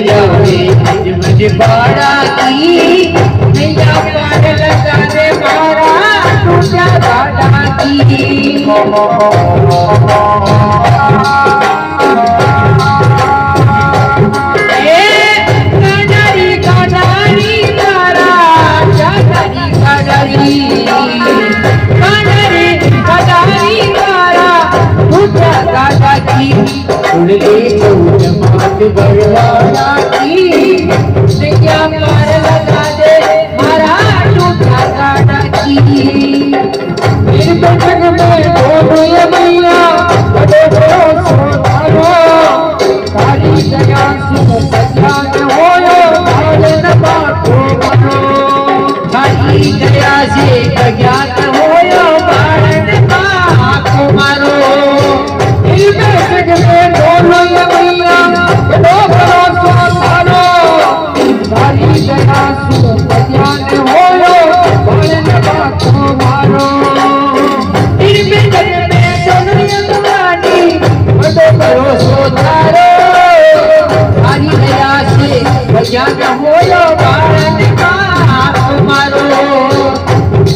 जावे मुझे बाड़ा की नैया पार लगा दे मारा टूटा दादा की बड़वाड़ा की नैया पार लगा दे मारा टूटा दादा की मेरे जग में बोलो ये मैया बड़े भरोसे धारो सारी जगह सुन सजान होयो भाले न बातो मनो सारी दया से अज्ञात होयो भाले न बातो मारो दिल में जग में बोलो ये मैया बड़े भरोसे धारो सारी जगह सुन सजान होयो भाले न बातो मारो दिल में जग में सोनिया तुम्हारी बड़े भरोसे धारो सारी दया से भजन होयो भारत का तुम्हारो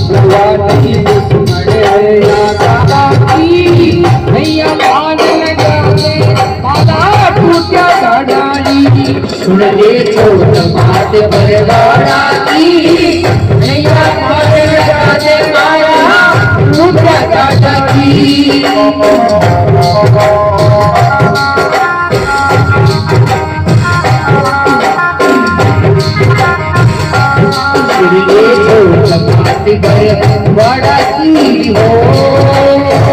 भगवानी दुश्मने दादा की भैया मान लगा दे माता टूटा गाड़ी सुन ले छोट बात बरवाड़ा की भैया मान लगा दे माया टूटा गाड़ा की बड़ा की हो